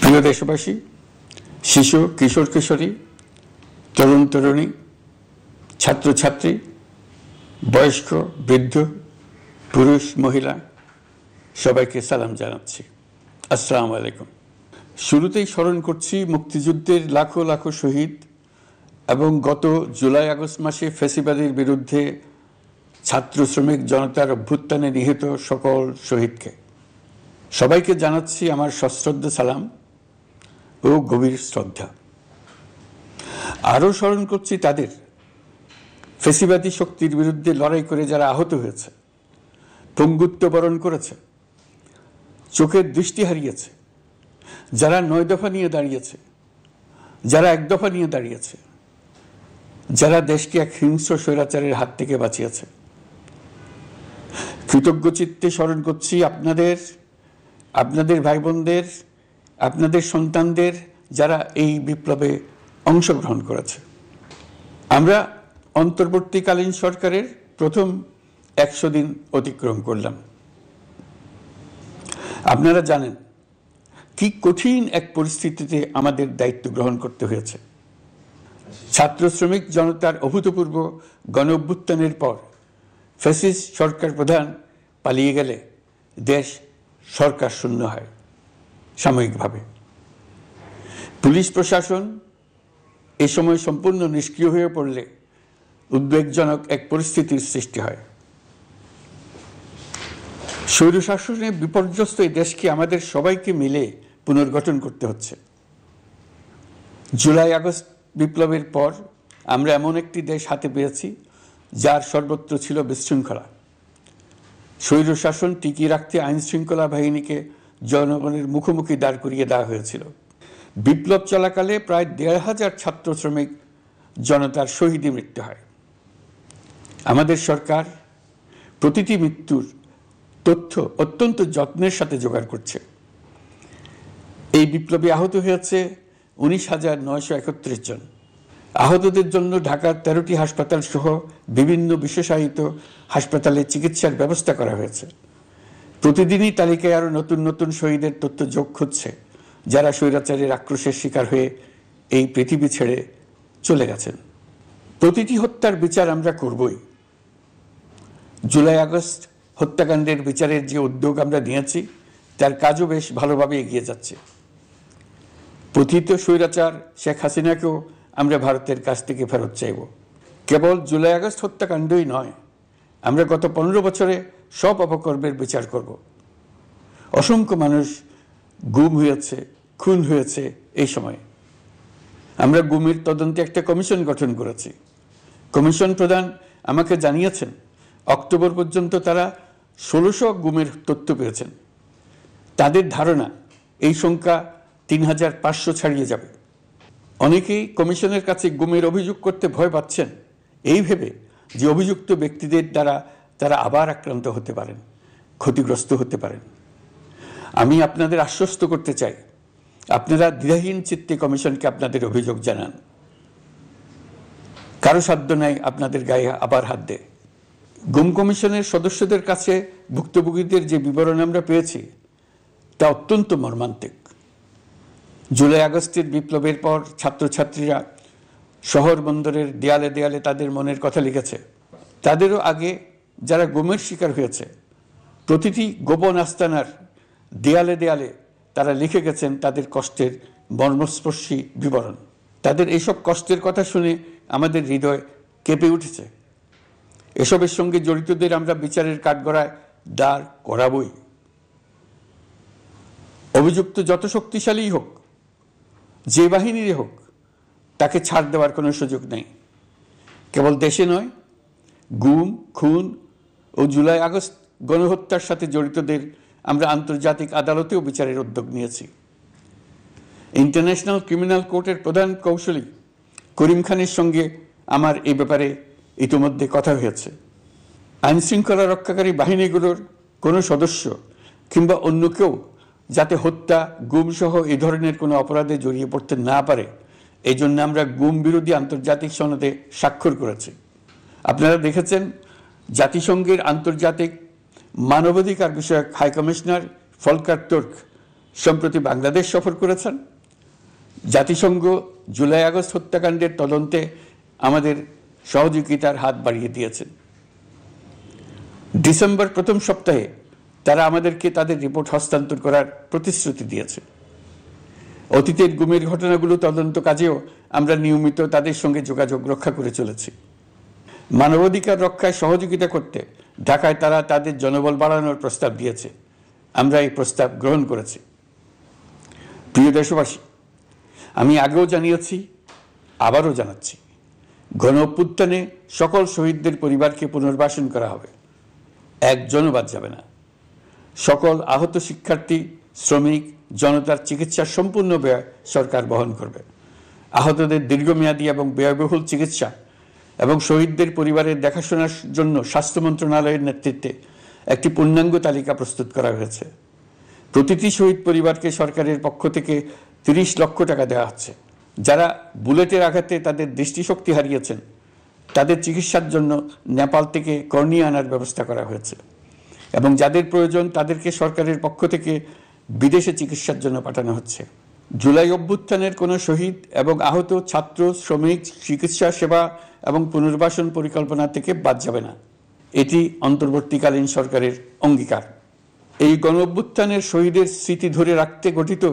প্রিয় দেশবাসী, শিশু, কিশোর কিশোরী, তরুণ তরুণী, ছাত্রছাত্রী, বয়স্ক, বৃদ্ধ, পুরুষ, মহিলা সবাইকে সালাম জানাচ্ছি। আসসালামু আলাইকুম। শুরুতেই স্মরণ করছি মুক্তিযুদ্ধের লাখো লাখো শহীদ এবং গত জুলাই আগস্ট মাসে ফ্যাসিবাদের বিরুদ্ধে ছাত্র শ্রমিক জনতার অভ্যুত্থানে নিহত সকল শহীদকে। সবাইকে জানাচ্ছি আমার সশ্রদ্ধ সালাম ও গভীর শ্রদ্ধা। আরও স্মরণ করছি তাদের, ফ্যাসিবাদী শক্তির বিরুদ্ধে লড়াই করে যারা আহত হয়েছে, পঙ্গুত্ব বরণ করেছে, চোখের দৃষ্টি হারিয়েছে, যারা ৯ দফা নিয়ে দাঁড়িয়েছে, যারা ১ দফা নিয়ে দাঁড়িয়েছে, যারা দেশকে এক হিংস্র স্বৈরাচারের হাত থেকে বাঁচিয়েছে। কৃতজ্ঞ চিত্তে স্মরণ করছি আপনাদের ভাই বোনদের, আপনাদের সন্তানদের যারা এই বিপ্লবে অংশগ্রহণ করেছে। আমরা অন্তর্বর্তীকালীন সরকারের প্রথম ১০০ দিন অতিক্রম করলাম। আপনারা জানেন কি কঠিন এক পরিস্থিতিতে আমাদের দায়িত্ব গ্রহণ করতে হয়েছে। ছাত্র শ্রমিক জনতার অভূতপূর্ব গণ অভ্যুত্থানের পর ফ্যাসিস্ট সরকার প্রধান পালিয়ে গেলে দেশ সরকার শূন্য হয় সাময়িকভাবে। পুলিশ প্রশাসন এ সময় সম্পূর্ণ নিষ্ক্রিয় হয়ে পড়লে উদ্বেগজনক এক পরিস্থিতির সৃষ্টি হয়। স্বৈরশাসনে বিপর্যস্ত এই দেশকে আমাদের সবাইকে মিলে পুনর্গঠন করতে হচ্ছে। জুলাই আগস্ট বিপ্লবের পর আমরা এমন একটি দেশ হাতে পেয়েছি যার সর্বত্র ছিল বিশৃঙ্খলা। স্বৈরশাসন টিকিয়ে রাখতে আইন শৃঙ্খলা বাহিনীকে জনগণের মুখোমুখি দাঁড় করিয়ে দেওয়া হয়েছিল। বিপ্লব চলাকালে প্রায় ১৫০০ ছাত্র শ্রমিক জনতার শহীদে মৃত্যু হয়। আমাদের সরকার প্রতিটি মৃত্যুর তথ্য অত্যন্ত যত্নের সাথে জোগাড় করছে। এই বিপ্লবে আহত হয়েছে ১৯,৯৩১ জন। আহতদের জন্য ঢাকার ১৩টি হাসপাতাল সহ বিভিন্ন বিশেষায়িত হাসপাতালে চিকিৎসার ব্যবস্থা করা হয়েছে। প্রতিদিনই তালিকায় আরও নতুন নতুন শহীদের তথ্য যোগ হচ্ছে, যারা স্বৈরাচারের আক্রোশের শিকার হয়ে এই পৃথিবী ছেড়ে চলে গেছেন। প্রতিটি হত্যার বিচার আমরা করবই। জুলাই আগস্ট হত্যাকাণ্ডের বিচারের যে উদ্যোগ আমরা নিয়েছি তার কাজও বেশ ভালোভাবে এগিয়ে যাচ্ছে। পতিত স্বৈরাচার শেখ হাসিনাকেও আমরা ভারতের কাছ থেকে ফেরত চাইব। কেবল জুলাই আগস্ট হত্যাকাণ্ডই নয়, আমরা গত ১৫ বছরে সব অপকর্মের বিচার করব। অসংখ্য মানুষ গুম হয়েছে, খুন হয়েছে। এই সময় আমরা গুমের তদন্তে একটা কমিশন গঠন করেছি। কমিশন প্রধান আমাকে জানিয়েছেন অক্টোবর পর্যন্ত তারা ১৬০০ গুমের তথ্য পেয়েছেন। তাদের ধারণা এই সংখ্যা ৩৫০০ ছাড়িয়ে যাবে। অনেকেই কমিশনের কাছে গুমের অভিযোগ করতে ভয় পাচ্ছেন এই ভেবে যে অভিযুক্ত ব্যক্তিদের দ্বারা তারা আবার আক্রান্ত হতে পারেন, ক্ষতিগ্রস্ত হতে পারেন। আমি আপনাদের আশ্বস্ত করতে চাই, আপনারা দ্বিধাহীন চিত্তে কমিশনকে আপনাদের অভিযোগ জানান। কারো সাধ্য নাই আপনাদের গায়ে আবার হাত দেয়। গুম কমিশনের সদস্যদের কাছে ভুক্তভোগীদের যে বিবরণ আমরা পেয়েছি তা অত্যন্ত মর্মান্তিক। জুলাই আগস্টের বিপ্লবের পর ছাত্রছাত্রীরা শহর বন্দরের দেয়ালে দেয়ালে তাদের মনের কথা লিখেছে। তাদেরও আগে যারা গুমের শিকার হয়েছে প্রতিটি গোপন আস্তানার দেয়ালে দেয়ালে তারা লিখে গেছেন তাদের কষ্টের মর্মস্পর্শী বিবরণ। তাদের এইসব কষ্টের কথা শুনে আমাদের হৃদয় কেঁপে উঠেছে। এসবের সঙ্গে জড়িতদের আমরা বিচারের কাঠগড়ায় দাঁড় করাবই। অভিযুক্ত যত শক্তিশালী হোক, যে বাহিনীরই হোক, তাকে ছাড় দেওয়ার কোনো সুযোগ নেই। কেবল দেশে নয়, গুম, খুন ও জুলাই আগস্ট গণহত্যার সাথে জড়িতদের আমরা আন্তর্জাতিক আদালতেও বিচারের উদ্যোগ নিয়েছি। ইন্টারন্যাশনাল ক্রিমিনাল কোর্টের প্রধান কৌঁসুলি করিম খানের সঙ্গে আমার এই ব্যাপারে ইতিমধ্যে কথা হয়েছে। আইন শৃঙ্খলা রক্ষাকারী বাহিনীগুলোর কোনো সদস্য কিংবা অন্য কেউ যাতে হত্যা, গুম সহ এই ধরনের কোনো অপরাধে জড়িয়ে পড়তে না পারে, এই জন্য আমরা গুম বিরোধী আন্তর্জাতিক সনদে স্বাক্ষর করেছি। আপনারা দেখেছেন জাতিসংঘের আন্তর্জাতিক মানবাধিকার বিষয়ক হাই কমিশনার ফলকার তুর্ক সম্প্রতি বাংলাদেশ সফর করেছেন। জাতিসংঘ জুলাই আগস্ট হত্যাকাণ্ডের তদন্তে আমাদের সহযোগিতার হাত বাড়িয়ে দিয়েছেন। ডিসেম্বর প্রথম সপ্তাহে তারা আমাদেরকে তাদের রিপোর্ট হস্তান্তর করার প্রতিশ্রুতি দিয়েছে। অতীতের গুমের ঘটনাগুলো তদন্ত কাজেও আমরা নিয়মিত তাদের সঙ্গে যোগাযোগ রক্ষা করে চলেছি। মানবাধিকার রক্ষায় সহযোগিতা করতে ঢাকায় তারা তাদের জনবল বাড়ানোর প্রস্তাব দিয়েছে। আমরা এই প্রস্তাব গ্রহণ করেছি। প্রিয় দেশবাসী, আমি আগেও জানিয়েছি, আবারও জানাচ্ছি, গণ অভ্যুত্থানে সকল শহীদদের পরিবারকে পুনর্বাসন করা হবে, একজনও বাদ যাবে না। সকল আহত শিক্ষার্থী, শ্রমিক, জনতার চিকিৎসার সম্পূর্ণ ব্যয় সরকার বহন করবে। আহতদের দীর্ঘমেয়াদী এবং ব্যয়বহুল চিকিৎসা এবং শহীদদের পরিবারের দেখাশোনার জন্য স্বাস্থ্য মন্ত্রণালয়ের নেতৃত্বে একটি পূর্ণাঙ্গ তালিকা প্রস্তুত করা হয়েছে। প্রতিটি শহীদ পরিবারকে সরকারের পক্ষ থেকে 30 লক্ষ টাকা দেওয়া হচ্ছে। যারা বুলেটের আঘাতে তাদের দৃষ্টিশক্তি হারিয়েছেন, তাদের চিকিৎসার জন্য নেপাল থেকে কর্নিয়া আনার ব্যবস্থা করা হয়েছে এবং যাদের প্রয়োজন তাদেরকে সরকারের পক্ষ থেকে বিদেশে চিকিৎসার জন্য পাঠানো হচ্ছে। জুলাই অভ্যুত্থানের কোনো শহীদ এবং আহত ছাত্র, শ্রমিক চিকিৎসা সেবা এবং পুনর্বাসন পরিকল্পনা থেকে বাদ যাবে না। এটি অন্তর্বর্তীকালীন সরকারের অঙ্গীকার। এই গণ অভ্যুত্থানের শহীদের স্মৃতি ধরে রাখতে গঠিত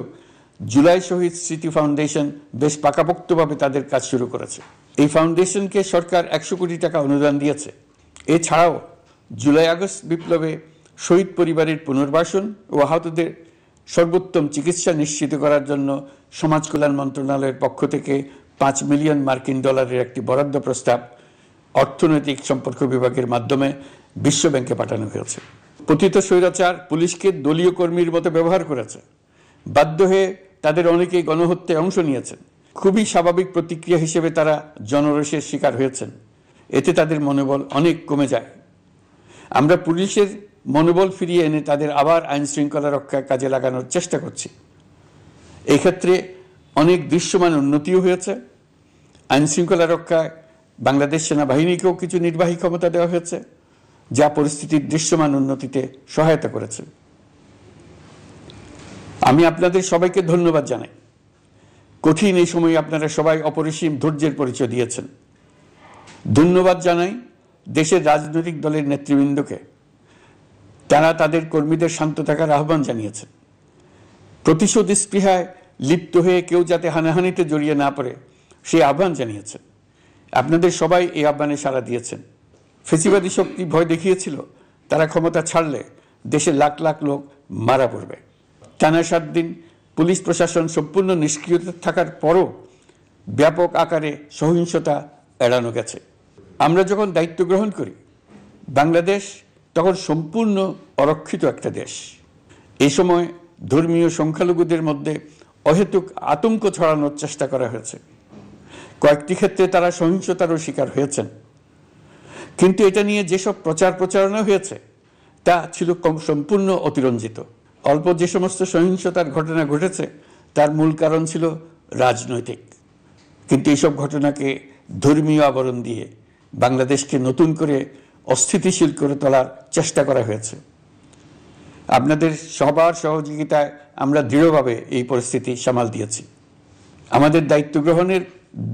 জুলাই শহীদ স্মৃতি ফাউন্ডেশন বেশ পাকাপোক্তভাবে তাদের কাজ শুরু করেছে। এই ফাউন্ডেশনকে সরকার 100 কোটি টাকা অনুদান দিয়েছে। এছাড়াও জুলাই আগস্ট বিপ্লবে শহীদ পরিবারের পুনর্বাসন ও আহতদের সর্বোত্তম চিকিৎসা নিশ্চিত করার জন্য সমাজ কল্যাণ মন্ত্রণালয়ের পক্ষ থেকে $5 মিলিয়ন একটি বরাদ্দ প্রস্তাব অর্থনৈতিক সম্পর্ক বিভাগের মাধ্যমে বিশ্ব ব্যাংকে পাঠানো হয়েছে। পতিত স্বৈরাচার পুলিশকে দলীয় কর্মীর মতো ব্যবহার করেছে। বাধ্য হয়ে তাদের অনেকেই গণহত্যায় অংশ নিয়েছেন। খুবই স্বাভাবিক প্রতিক্রিয়া হিসেবে তারা জনরোষের শিকার হয়েছেন। এতে তাদের মনোবল অনেক কমে যায়। আমরা পুলিশের মনোবল ফিরিয়ে এনে তাদের আবার আইন শৃঙ্খলা রক্ষায় কাজে লাগানোর চেষ্টা করছি। এক্ষেত্রে অনেক দৃশ্যমান উন্নতিও হয়েছে। আইন শৃঙ্খলা রক্ষায় বাংলাদেশ সেনাবাহিনীকেও কিছু নির্বাহী ক্ষমতা দেওয়া হয়েছে, যা পরিস্থিতির দৃশ্যমান উন্নতিতে সহায়তা করেছে। আমি আপনাদের সবাইকে ধন্যবাদ জানাই। কঠিন এই সময়ে আপনারা সবাই অপরিসীম ধৈর্যের পরিচয় দিয়েছেন। ধন্যবাদ জানাই দেশের রাজনৈতিক দলের নেতৃবৃন্দকে। তারা তাদের কর্মীদের শান্ত থাকার আহ্বান জানিয়েছেন। প্রতিশোধ স্পৃহায় লিপ্ত হয়ে কেউ যাতে হানাহানিতে জড়িয়ে না পড়ে সেই আহ্বান জানিয়েছেন। আপনাদের সবাই এই আহ্বানে সাড়া দিয়েছেন। ফেসিবাদী শক্তি ভয় দেখিয়েছিল তারা ক্ষমতা ছাড়লে দেশের লাখ লাখ লোক মারা পড়বে। টানা 7 দিন পুলিশ প্রশাসন সম্পূর্ণ নিষ্ক্রিয় থাকার পরও ব্যাপক আকারে সহিংসতা এড়ানো গেছে। আমরা যখন দায়িত্ব গ্রহণ করি, বাংলাদেশ তখন সম্পূর্ণ অরক্ষিত একটা দেশ। এই সময় ধর্মীয় সংখ্যালঘুদের মধ্যে অহেতুক আতঙ্ক ছড়ানোর চেষ্টা করা হয়েছে। কয়েকটি ক্ষেত্রে তারা সহিংসতারও শিকার হয়েছেন। কিন্তু এটা নিয়ে যেসব প্রচারণা হয়েছে তা ছিল সম্পূর্ণ অতিরঞ্জিত। অল্প যে সমস্ত সহিংসতার ঘটনা ঘটেছে তার মূল কারণ ছিল রাজনৈতিক। কিন্তু এইসব ঘটনাকে ধর্মীয় আবরণ দিয়ে বাংলাদেশকে নতুন করে অস্থিতিশীল করে তোলার চেষ্টা করা হয়েছে। আপনাদের সবার সহযোগিতায় আমরা দৃঢ়ভাবে এই পরিস্থিতি সামাল দিয়েছি। আমাদের দায়িত্ব গ্রহণের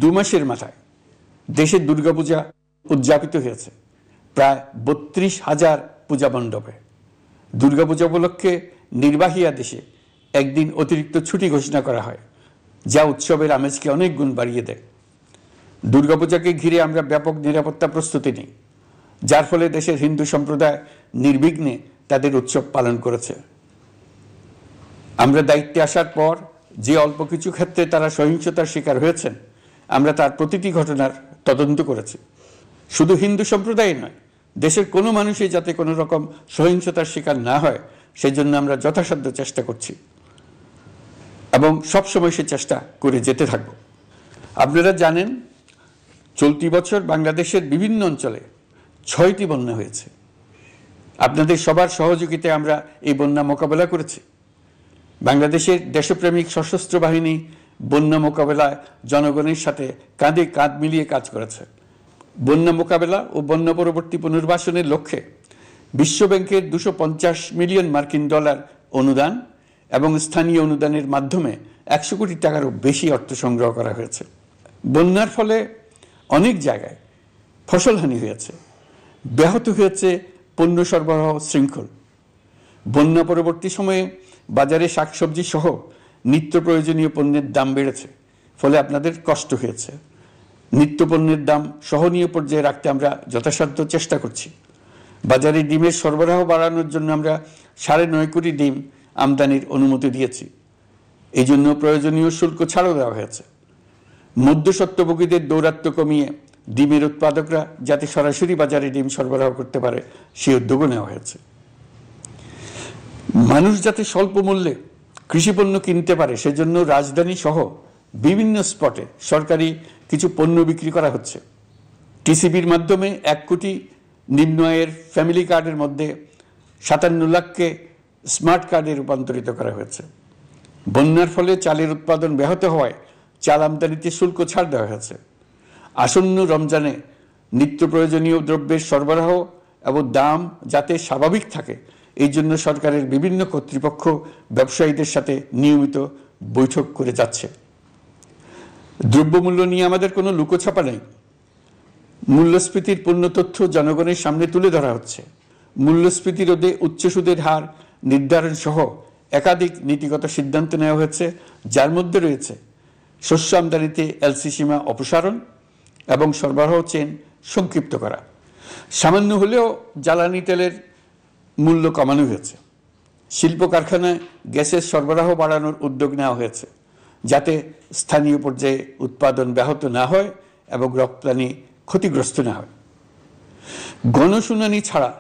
2 মাসের মাথায় দেশের দুর্গাপূজা উদযাপিত হয়েছে প্রায় 32,000 পূজা মণ্ডপে। দুর্গাপূজা উপলক্ষে নির্বাহী আদেশে একদিন অতিরিক্ত ছুটি ঘোষণা করা হয়, যা উৎসবের আমেজকে অনেক গুণ বাড়িয়ে দেয়। দুর্গাপূজাকে ঘিরে আমরা ব্যাপক নিরাপত্তা প্রস্তুতি নিই, যার ফলে দেশের হিন্দু সম্প্রদায় নির্বিঘ্নে তাদের উৎসব পালন করেছে। আমরা দায়িত্বে আসার পর যে অল্প কিছু ক্ষেত্রে তারা সহিংসতার শিকার হয়েছেন, আমরা তার প্রতিটি ঘটনার তদন্ত করেছি। শুধু হিন্দু সম্প্রদায় নয়, দেশের কোনো মানুষই যাতে কোনো রকম সহিংসতার শিকার না হয় সেই জন্য আমরা যথাসাধ্য চেষ্টা করছি এবং সবসময় সে চেষ্টা করে যেতে থাকব। আপনারা জানেন, চলতি বছর বাংলাদেশের বিভিন্ন অঞ্চলে 6টি বন্যা হয়েছে। আপনাদের সবার সহযোগিতায় আমরা এই বন্যা মোকাবেলা করেছি। বাংলাদেশের দেশপ্রেমিক সশস্ত্র বাহিনী বন্যা মোকাবেলায় জনগণের সাথে কাঁধে কাঁধ মিলিয়ে কাজ করেছে। বন্যা মোকাবেলা ও বন্যা পরবর্তী পুনর্বাসনের লক্ষ্যে বিশ্ব ব্যাংকের $250 মিলিয়ন অনুদান এবং স্থানীয় অনুদানের মাধ্যমে 100 কোটি টাকারও বেশি অর্থ সংগ্রহ করা হয়েছে। বন্যার ফলে অনেক জায়গায় ফসলহানি হয়েছে, ব্যাহত হয়েছে পণ্য সরবরাহ শৃঙ্খল। বন্যা পরবর্তী সময়ে বাজারে শাকসবজি সহ নিত্য প্রয়োজনীয় পণ্যের দাম বেড়েছে, ফলে আপনাদের কষ্ট হয়েছে। নিত্য পণ্যের দাম সহনীয় পর্যায়ে রাখতে আমরা যথাসাধ্য চেষ্টা করছি। বাজারে ডিমের সরবরাহ বাড়ানোর জন্য আমরা 9.5 কোটি ডিম আমদানির অনুমতি দিয়েছি। এই জন্য প্রয়োজনীয় শুল্ক ছাড়ও দেওয়া হয়েছে। মধ্যস্বত্বভোগীদের দৌরাত্ম্য কমিয়ে ডিমের উৎপাদকরা যাতে সরাসরি বাজারে ডিম সরবরাহ করতে পারে সেই উদ্যোগও নেওয়া হয়েছে। মানুষ যাতে স্বল্প মূল্যে কৃষিপণ্য কিনতে পারে সেজন্য রাজধানী সহ বিভিন্ন স্পটে সরকারি কিছু পণ্য বিক্রি করা হচ্ছে। টিসিবির মাধ্যমে 1 কোটি নিম্ন আয়ের ফ্যামিলি কার্ডের মধ্যে 57 লাখকে স্মার্ট কার্ডে রূপান্তরিত করা হয়েছে। বন্যার ফলে চালের উৎপাদন ব্যাহত হওয়ায় চাল আমদানিতে শুল্ক ছাড় দেওয়া হয়েছে। আসন্ন রমজানে নিত্য প্রয়োজনীয় দ্রব্যের সরবরাহ এবং দাম যাতে স্বাভাবিক থাকে এই জন্য সরকারের বিভিন্ন কর্তৃপক্ষ ব্যবসায়ীদের সাথে নিয়মিত বৈঠক করে যাচ্ছে। দ্রব্যমূল্য নিয়ে আমাদের কোনো লুকোছাপা নেই। মূল্যস্ফীতির পূর্ণ তথ্য জনগণের সামনে তুলে ধরা হচ্ছে। মূল্যস্ফীতি রোধে উচ্চ সুদের হার নির্ধারণ সহ একাধিক নীতিগত সিদ্ধান্ত নেওয়া হয়েছে, যার মধ্যে রয়েছে শস্য আমদানিতে এলসি সীমা অপসারণ এবং সরবরাহ চেইন সংক্ষিপ্ত করা। সামান্য হলেও জ্বালানি তেলের মূল্য কমানো হয়েছে। শিল্প কারখানায় গ্যাসের সরবরাহ বাড়ানোর উদ্যোগ নেওয়া হয়েছে যাতে স্থানীয় পর্যায়ে উৎপাদন ব্যাহত না হয় এবং রপ্তানি ক্ষতিগ্রস্ত না হয়। গণশুনানি ছাড়া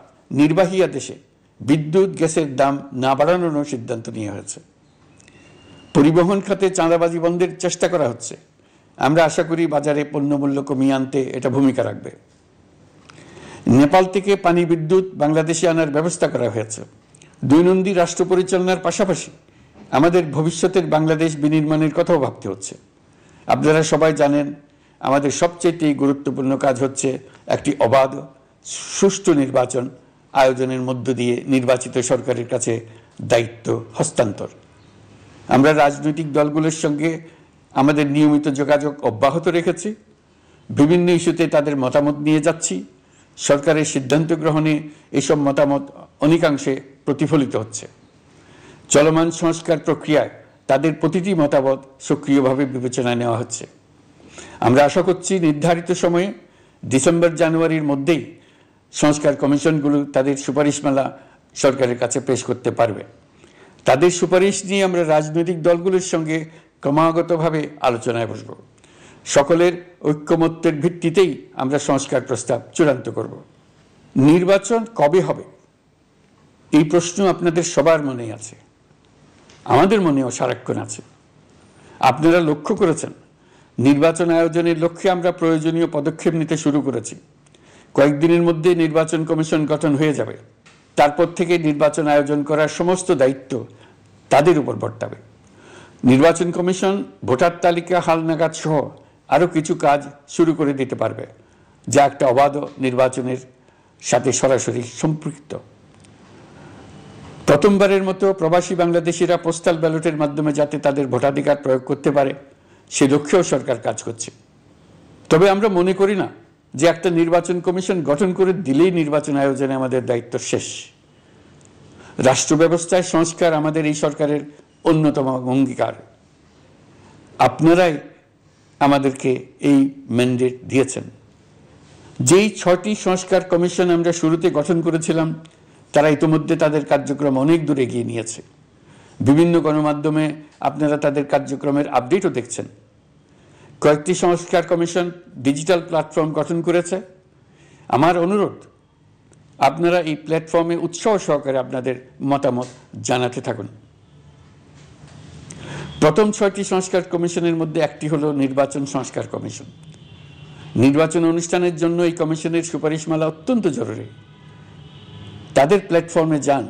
নির্বাহী আদেশে বিদ্যুৎ গ্যাসের দাম না বাড়ানোর সিদ্ধান্ত নেওয়া হয়েছে। পরিবহন খাতে চাঁদাবাজি বন্ধের চেষ্টা করা হচ্ছে। আমরা আশা করি বাজারে পণ্যমূল্য কমিয়ে আনতে এটা ভূমিকা রাখবে। নেপাল থেকে পানি বিদ্যুৎ বাংলাদেশে আনার ব্যবস্থা করা হয়েছে। দৈনন্দিন রাষ্ট্র পরিচালনার পাশাপাশি আমাদের ভবিষ্যতের বাংলাদেশ বিনির্মাণের কথাও ভাবতে হচ্ছে। আপনারা সবাই জানেন আমাদের সবচেয়ে গুরুত্বপূর্ণ কাজ হচ্ছে একটি অবাধ সুষ্ঠু নির্বাচন আয়োজনের মধ্য দিয়ে নির্বাচিত সরকারের কাছে দায়িত্ব হস্তান্তর। আমরা রাজনৈতিক দলগুলোর সঙ্গে আমাদের নিয়মিত যোগাযোগ অব্যাহত রেখেছি। বিভিন্ন ইস্যুতে তাদের মতামত নিয়ে যাচ্ছি। সরকারের সিদ্ধান্ত গ্রহণে এসব মতামত অনেকাংশে প্রতিফলিত হচ্ছে। চলমান সংস্কার প্রক্রিয়ায় তাদের প্রতিটি মতামত সক্রিয়ভাবে বিবেচনায় নেওয়া হচ্ছে। আমরা আশা করছি নির্ধারিত সময়ে ডিসেম্বর জানুয়ারির মধ্যেই সংস্কার কমিশনগুলো তাদের সুপারিশমালা সরকারের কাছে পেশ করতে পারবে। তাদের সুপারিশ নিয়ে আমরা রাজনৈতিক দলগুলোর সঙ্গে ক্রমাগতভাবে আলোচনায় বসব। সকলের ঐক্যমত্যের ভিত্তিতেই আমরা সংস্কার প্রস্তাব চূড়ান্ত করব। নির্বাচন কবে হবে এই প্রশ্ন আপনাদের সবার মনেই আছে, আমাদের মনেও সারাক্ষণ আছে। আপনারা লক্ষ্য করেছেন নির্বাচন আয়োজনের লক্ষ্যে আমরা প্রয়োজনীয় পদক্ষেপ নিতে শুরু করেছি। কয়েকদিনের মধ্যে নির্বাচন কমিশন গঠন হয়ে যাবে। তারপর থেকে নির্বাচন আয়োজন করার সমস্ত দায়িত্ব তাদের উপর বর্তাবে। নির্বাচন কমিশন ভোটার তালিকা হালনাগাদ সহ আরও কিছু কাজ শুরু করে দিতে পারবে, যা একটা অবাধ নির্বাচনের সাথে সরাসরি সম্পৃক্ত। প্রথমবারের মতো প্রবাসী বাংলাদেশিরা পোস্টাল ব্যালটের মাধ্যমে যাতে তাদের ভোটাধিকার প্রয়োগ করতে পারে সে লক্ষ্যেও সরকার কাজ করছে। তবে আমরা মনে করি না যে একটা নির্বাচন কমিশন গঠন করে দিলেই নির্বাচন আয়োজনে আমাদের দায়িত্ব শেষ। রাষ্ট্র ব্যবস্থায় সংস্কার আমাদের এই সরকারের অন্যতম অঙ্গীকার। আপনারাই আমাদেরকে এই ম্যান্ডেট দিয়েছেন। যেই 6টি সংস্কার কমিশন আমরা শুরুতে গঠন করেছিলাম তারা ইতিমধ্যে তাদের কার্যক্রম অনেক দূর এগিয়ে নিয়েছে। বিভিন্ন গণমাধ্যমে আপনারা তাদের কার্যক্রমের আপডেটও দেখছেন। কয়েকটি সংস্কার কমিশন ডিজিটাল প্ল্যাটফর্ম গঠন করেছে। আমার অনুরোধ আপনারা এই প্ল্যাটফর্মে উৎসাহ সহকারে আপনাদের মতামত জানাতে থাকুন। প্রথম 6টি সংস্কার কমিশনের মধ্যে একটি হলো নির্বাচন সংস্কার কমিশন। নির্বাচন অনুষ্ঠানের জন্য এই কমিশনের সুপারিশমালা অত্যন্ত জরুরি। তাদের প্ল্যাটফর্মে যান,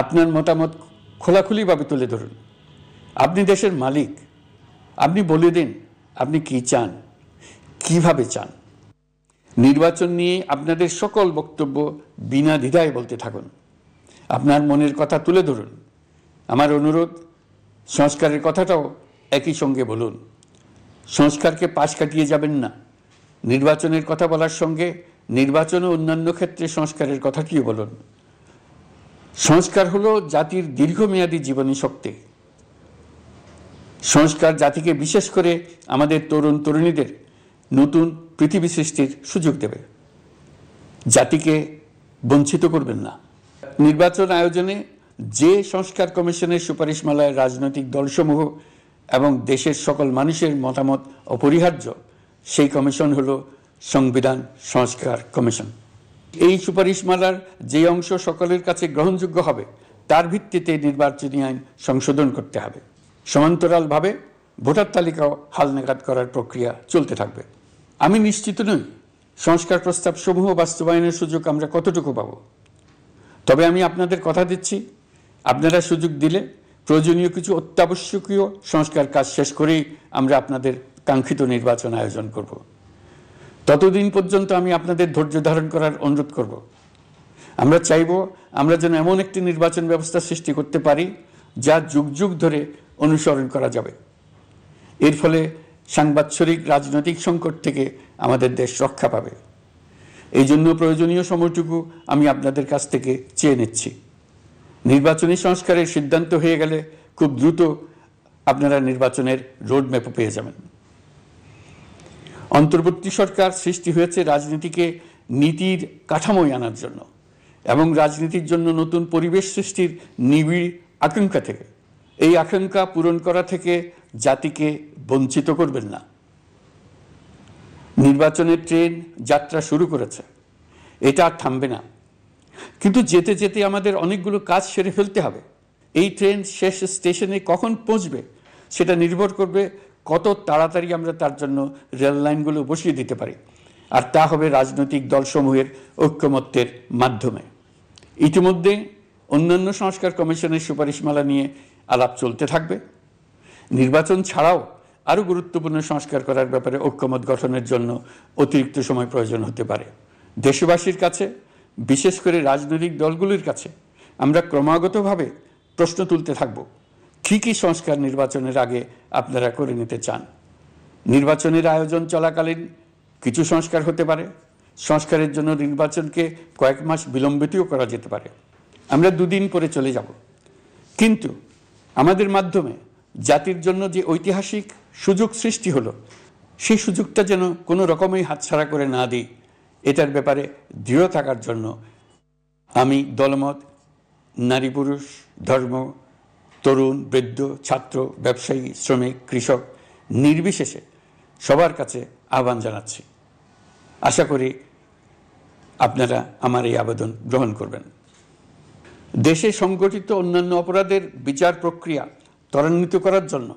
আপনার মতামত খোলাখুলিভাবে তুলে ধরুন। আপনি দেশের মালিক, আপনি বলে দিন আপনি কি চান, কিভাবে চান। নির্বাচন নিয়ে আপনাদের সকল বক্তব্য বিনা দ্বিধায় বলতে থাকুন। আপনার মনের কথা তুলে ধরুন। আমার অনুরোধ, সংস্কারের কথাটাও একই সঙ্গে বলুন। সংস্কারকে পাশ কাটিয়ে যাবেন না। নির্বাচনের কথা বলার সঙ্গে নির্বাচন ও অন্যান্য ক্ষেত্রে সংস্কারের কথাটিও বলুন। সংস্কার হলো জাতির দীর্ঘমেয়াদী জীবনী শক্তি। সংস্কার জাতিকে, বিশেষ করে আমাদের তরুণ তরুণীদের নতুন পৃথিবী সৃষ্টির সুযোগ দেবে। জাতিকে বঞ্চিত করবেন না। নির্বাচন আয়োজনে যে সংস্কার কমিশনের সুপারিশমালায় রাজনৈতিক দলসমূহ এবং দেশের সকল মানুষের মতামত অপরিহার্য, সেই কমিশন হলো সংবিধান সংস্কার কমিশন। এই সুপারিশমালার যে অংশ সকলের কাছে গ্রহণযোগ্য হবে তার ভিত্তিতে নির্বাচনী আইন সংশোধন করতে হবে। সমান্তরালভাবে ভোটার তালিকাও হালনাগাদ করার প্রক্রিয়া চলতে থাকবে। আমি নিশ্চিত নই সংস্কার প্রস্তাব সমূহ বাস্তবায়নের সুযোগ আমরা কতটুকু পাব। তবে আমি আপনাদের কথা দিচ্ছি, আপনারা সুযোগ দিলে প্রয়োজনীয় কিছু অত্যাবশ্যকীয় সংস্কার কাজ শেষ করেই আমরা আপনাদের কাঙ্ক্ষিত নির্বাচন আয়োজন করব। ততদিন পর্যন্ত আমি আপনাদের ধৈর্য ধারণ করার অনুরোধ করব। আমরা চাইব আমরা যেন এমন একটি নির্বাচন ব্যবস্থা সৃষ্টি করতে পারি যা যুগ যুগ ধরে অনুসরণ করা যাবে। এর ফলে সাংবৎসরিক রাজনৈতিক সংকট থেকে আমাদের দেশ রক্ষা পাবে। এই জন্য প্রয়োজনীয় সময়টুকু আমি আপনাদের কাছ থেকে চেয়ে নিচ্ছি। নির্বাচনী সংস্কারের সিদ্ধান্ত হয়ে গেলে খুব দ্রুত আপনারা নির্বাচনের রোডম্যাপও পেয়ে যাবেন। অন্তর্বর্তী সরকার সৃষ্টি হয়েছে রাজনীতিকে নীতির কাঠামোয় আনার জন্য এবং রাজনীতির জন্য নতুন পরিবেশ সৃষ্টির নিবিড় আকাঙ্ক্ষা থেকে। এই আকাঙ্ক্ষা পূরণ করা থেকে জাতিকে বঞ্চিত করবেন না। নির্বাচনের ট্রেন যাত্রা শুরু করেছে, এটা আর থামবে না। কিন্তু যেতে যেতে আমাদের অনেকগুলো কাজ সেরে ফেলতে হবে। এই ট্রেন শেষ স্টেশনে কখন পৌঁছবে সেটা নির্ভর করবে কত তাড়াতাড়ি আমরা তার জন্য রেল লাইনগুলো বসিয়ে দিতে পারি, আর তা হবে রাজনৈতিক দলসমূহের ঐক্যমত্যের মাধ্যমে। ইতিমধ্যে অন্যান্য সংস্কার কমিশনের সুপারিশমালা নিয়ে আলাপ চলতে থাকবে। নির্বাচন ছাড়াও আরও গুরুত্বপূর্ণ সংস্কার করার ব্যাপারে ঐক্যমত গঠনের জন্য অতিরিক্ত সময় প্রয়োজন হতে পারে। দেশবাসীর কাছে, বিশেষ করে রাজনৈতিক দলগুলির কাছে আমরা ক্রমাগতভাবে প্রশ্ন তুলতে থাকব, কী কী সংস্কার নির্বাচনের আগে আপনারা করে নিতে চান। নির্বাচনের আয়োজন চলাকালীন কিছু সংস্কার হতে পারে। সংস্কারের জন্য নির্বাচনকে কয়েক মাস বিলম্বিতও করা যেতে পারে। আমরা দুদিন পরে চলে যাব, কিন্তু আমাদের মাধ্যমে জাতির জন্য যে ঐতিহাসিক সুযোগ সৃষ্টি হলো, সেই সুযোগটা যেন কোনো রকমই হাতছাড়া করে না দিই, এটার ব্যাপারে দৃঢ় থাকার জন্য আমি দলমত, নারী পুরুষ, ধর্ম, তরুণ, বৃদ্ধ, ছাত্র, ব্যবসায়ী, শ্রমিক, কৃষক নির্বিশেষে সবার কাছে আহ্বান জানাচ্ছি। আশা করি আপনারা আমার এই আবেদন গ্রহণ করবেন। দেশে সংগঠিত অন্যান্য অপরাধের বিচার প্রক্রিয়া ত্বরান্বিত করার জন্য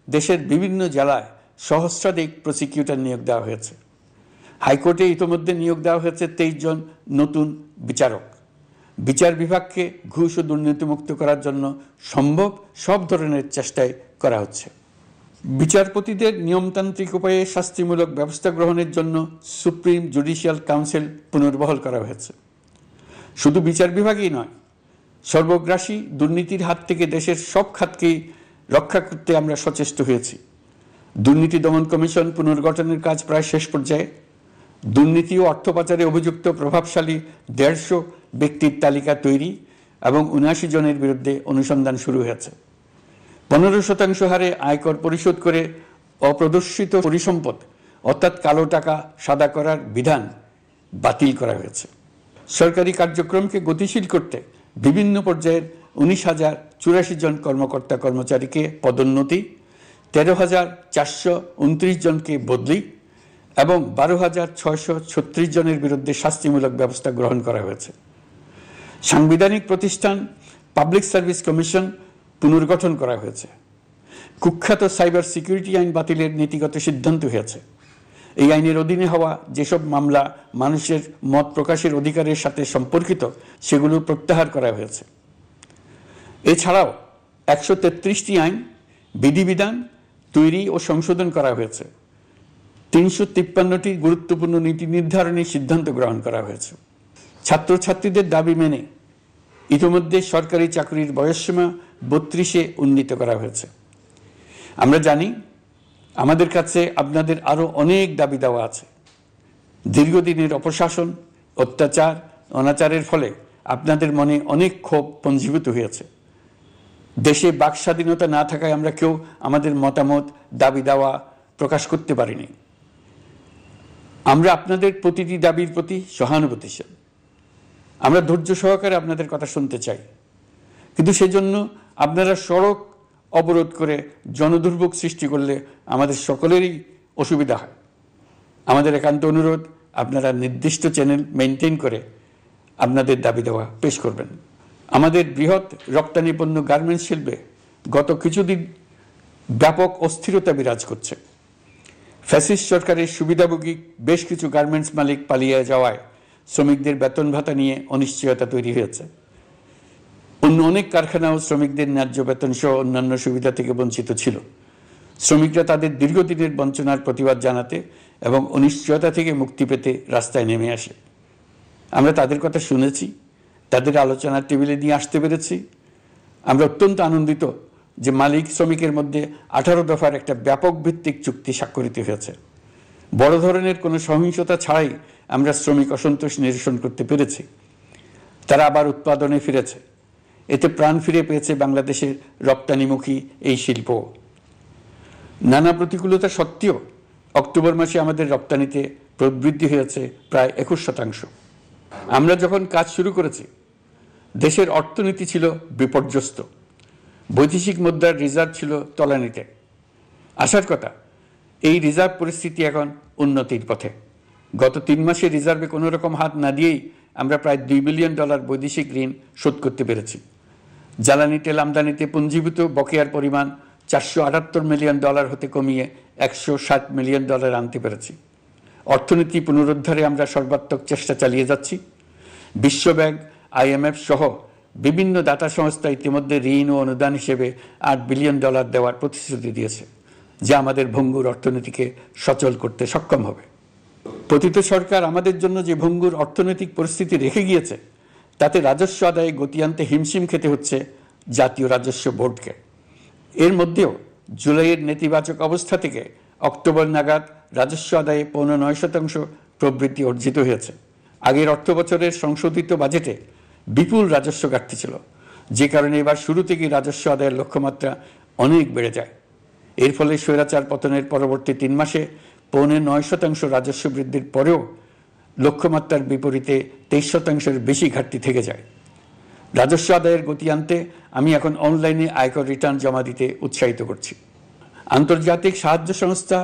দেশের বিভিন্ন জেলায় সহস্রাধিক প্রসিকিউটর নিয়োগ দেওয়া হয়েছে। হাইকোর্টে ইতিমধ্যে নিয়োগ দেওয়া হয়েছে 23 জন নতুন বিচারক। বিচার বিভাগকে ঘুষ ও দুর্নীতিমুক্ত করার জন্য সম্ভব সব ধরনের চেষ্টাই করা হচ্ছে। বিচারপতিদের নিয়মতান্ত্রিক উপায়ে শাস্তিমূলক ব্যবস্থা গ্রহণের জন্য সুপ্রিম জুডিশিয়াল কাউন্সিল পুনর্বহাল করা হয়েছে। শুধু বিচার বিভাগই নয়, সর্বগ্রাসী দুর্নীতির হাত থেকে দেশের সব খাতকেই রক্ষা করতে আমরা সচেষ্ট হয়েছি। দুর্নীতি দমন কমিশন পুনর্গঠনের কাজ প্রায় শেষ পর্যায়ে। দুর্নীতি ও অর্থ পাচারে অভিযুক্ত প্রভাবশালী 150 ব্যক্তির তালিকা তৈরি এবং 79 জনের বিরুদ্ধে অনুসন্ধান শুরু হয়েছে। 15% হারে আয়কর পরিশোধ করে অপ্রদর্শিত পরিসম্পদ অর্থাৎ কালো টাকা সাদা করার বিধান বাতিল করা হয়েছে। সরকারি কার্যক্রমকে গতিশীল করতে বিভিন্ন পর্যায়ের 19,084 জন কর্মকর্তা কর্মচারীকে পদোন্নতি, 13,429 জনকে বদলি এবং 12,636 জনের বিরুদ্ধে শাস্তিমূলক ব্যবস্থা গ্রহণ করা হয়েছে। সাংবিধানিক প্রতিষ্ঠান পাবলিক সার্ভিস কমিশন পুনর্গঠন করা হয়েছে। কুখ্যাত সাইবার সিকিউরিটি আইন বাতিলের নীতিগত সিদ্ধান্ত হয়েছে। এই আইনের অধীনে হওয়া যেসব মামলা মানুষের মত প্রকাশের অধিকারের সাথে সম্পর্কিত সেগুলো প্রত্যাহার করা হয়েছে। এছাড়াও 133টি আইন বিধিবিধান তৈরি ও সংশোধন করা হয়েছে। 353টি গুরুত্বপূর্ণ নীতি নির্ধারণের সিদ্ধান্ত গ্রহণ করা হয়েছে। ছাত্রছাত্রীদের দাবি মেনে ইতিমধ্যে সরকারি চাকরির বয়সসীমা 32-এ উন্নীত করা হয়েছে। আমরা জানি আমাদের কাছে আপনাদের আরও অনেক দাবি দেওয়া আছে। দীর্ঘদিনের অপশাসন, অত্যাচার, অনাচারের ফলে আপনাদের মনে অনেক ক্ষোভ পঞ্জীভূত হয়েছে। দেশে বাক স্বাধীনতা না থাকায় আমরা কেউ আমাদের মতামত, দাবি দেওয়া প্রকাশ করতে পারিনি। আমরা আপনাদের প্রতিটি দাবির প্রতি সহানুভূতিশীল। আমরা ধৈর্য সহকারে আপনাদের কথা শুনতে চাই, কিন্তু সেজন্য আপনারা সড়ক অবরোধ করে জনদুর্ভোগ সৃষ্টি করলে আমাদের সকলেরই অসুবিধা হয়। আমাদের একান্ত অনুরোধ, আপনারা নির্দিষ্ট চ্যানেল মেনটেন করে আপনাদের দাবি দেওয়া পেশ করবেন। আমাদের বৃহৎ রপ্তানি পণ্য গার্মেন্টস শিল্পে গত কিছুদিন ব্যাপক অস্থিরতা বিরাজ করছে। ফ্যাসিস্ট সরকারের সুবিধাভোগী বেশ কিছু গার্মেন্টস মালিক পালিয়ে যাওয়ায় শ্রমিকদের বেতন ভাতা নিয়ে অনিশ্চয়তা তৈরি হয়েছে। অন্য অনেক কারখানাও শ্রমিকদের ন্যায্য বেতন সহ অন্যান্য সুবিধা থেকে বঞ্চিত ছিল। শ্রমিকরা তাদের দীর্ঘদিনের বঞ্চনার প্রতিবাদ জানাতে এবং অনিশ্চয়তা থেকে মুক্তি পেতে রাস্তায় নেমে আসে। আমরা তাদের কথা শুনেছি, তাদের আলোচনার টেবিলে নিয়ে আসতে পেরেছি। আমরা অত্যন্ত আনন্দিত যে মালিক শ্রমিকের মধ্যে 18 দফার একটা ব্যাপক ভিত্তিক চুক্তি স্বাক্ষরিত হয়েছে। বড় ধরনের কোনো সহিংসতা ছাড়াই আমরা শ্রমিক অসন্তোষ নিরসন করতে পেরেছি। তারা আবার উৎপাদনে ফিরেছে। এতে প্রাণ ফিরে পেয়েছে বাংলাদেশের রপ্তানিমুখী এই শিল্প। নানা প্রতিকূলতা সত্ত্বেও অক্টোবর মাসে আমাদের রপ্তানিতে প্রবৃদ্ধি হয়েছে প্রায় 21%। আমরা যখন কাজ শুরু করেছি দেশের অর্থনীতি ছিল বিপর্যস্ত। বৈদেশিক মুদ্রার রিজার্ভ ছিল তলানিতে। আসার কথা, এই রিজার্ভ পরিস্থিতি এখন উন্নতির পথে। গত 3 মাসে রিজার্ভে কোনো রকম হাত না দিয়েই আমরা প্রায় $2 বিলিয়ন বৈদেশিক ঋণ শোধ করতে পেরেছি। জ্বালানি তেল আমদানিতে পুঞ্জীভূত বকেয়ার পরিমাণ $478 মিলিয়ন হতে কমিয়ে $160 মিলিয়ন আনতে পেরেছি। অর্থনীতি পুনরুদ্ধারে আমরা সর্বাত্মক চেষ্টা চালিয়ে যাচ্ছি। বিশ্বব্যাংক, IMF সহ বিভিন্ন দাতা সংস্থা ইতিমধ্যে ঋণ ও অনুদান হিসেবে $8 বিলিয়ন দেওয়ার প্রতিশ্রুতি দিয়েছে, যা আমাদের ভঙ্গুর অর্থনীতিকে সচল করতে সক্ষম হবে। পতিত সরকার আমাদের জন্য যে ভঙ্গুর অর্থনৈতিক পরিস্থিতি রেখে গিয়েছে, তাতে রাজস্ব আদায়ে গতি আনতে হিমশিম খেতে হচ্ছে জাতীয় রাজস্ব বোর্ডকে। এর মধ্যেও জুলাইয়ের নেতিবাচক অবস্থা থেকে অক্টোবর নাগাদ রাজস্ব আদায়ে 9.9% প্রবৃদ্ধি অর্জিত হয়েছে। আগের অর্থ বছরের সংশোধিত বাজেটে বিপুল রাজস্ব ঘাটতি ছিল, যে কারণে এবার শুরু থেকেই রাজস্ব আদায়ের লক্ষ্যমাত্রা অনেক বেড়ে যায়। এর ফলে স্বৈরাচার পতনের পরবর্তী 3 মাসে 9.9% রাজস্ব বৃদ্ধির পরেও লক্ষ্যমাত্রার বিপরীতে 23%-এর বেশি ঘাটতি থেকে যায়। রাজস্ব আদায়ের গতি আনতে আমি এখন অনলাইনে আয়কর রিটার্ন জমা দিতে উৎসাহিত করছি। আন্তর্জাতিক সাহায্য সংস্থা,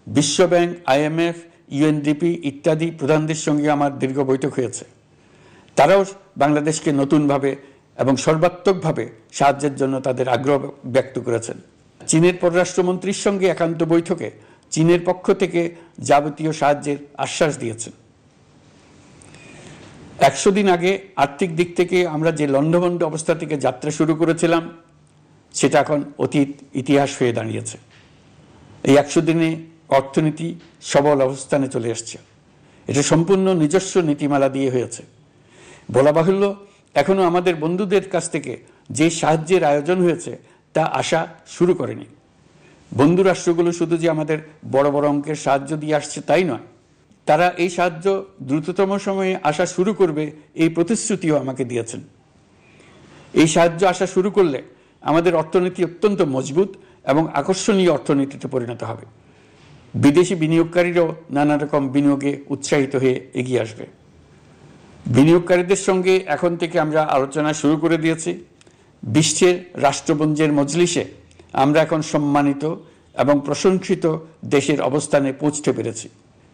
বিশ্বব্যাংক, IMF, UNDP ইত্যাদি প্রধানদের সঙ্গে আমার দীর্ঘ বৈঠক হয়েছে। তারাও বাংলাদেশকে নতুনভাবে এবং সর্বাত্মকভাবে সাহায্যের জন্য তাদের আগ্রহ ব্যক্ত করেছেন। চীনের পররাষ্ট্রমন্ত্রীর সঙ্গে একান্ত বৈঠকে চীনের পক্ষ থেকে যাবতীয় সাহায্যের আশ্বাস দিয়েছেন। 100 দিন আগে আর্থিক দিক থেকে আমরা যে লণ্ডভণ্ড অবস্থা থেকে যাত্রা শুরু করেছিলাম, সেটা এখন অতীত ইতিহাস হয়ে দাঁড়িয়েছে। এই 100 দিনে অর্থনীতি সবল অবস্থানে চলে এসছে। এটা সম্পূর্ণ নিজস্ব নীতিমালা দিয়ে হয়েছে। বলা বাহুল্য, এখনো আমাদের বন্ধুদের কাছ থেকে যে সাহায্যের আয়োজন হয়েছে তা আসা শুরু করেনি। বন্ধু রাষ্ট্রগুলো শুধু যে আমাদের বড় বড় অঙ্কের সাহায্য দিয়ে আসছে তাই নয়, তারা এই সাহায্য দ্রুততম সময়ে আসা শুরু করবে এই প্রতিশ্রুতিও আমাকে দিয়েছেন। এই সাহায্য আসা শুরু করলে আমাদের অর্থনীতি অত্যন্ত মজবুত এবং আকর্ষণীয় অর্থনীতিতে পরিণত হবে। বিদেশি বিনিয়োগকারীরাও নানা রকম বিনিয়োগে উৎসাহিত হয়ে এগিয়ে আসবে। বিনিয়োগকারীদের সঙ্গে এখন থেকে আমরা আলোচনা শুরু করে দিয়েছি। বিশ্বের রাষ্ট্রপুঞ্জের মজলিসে আমরা এখন সম্মানিত এবং প্রশংসিত দেশের অবস্থানে পৌঁছতে পেরেছি।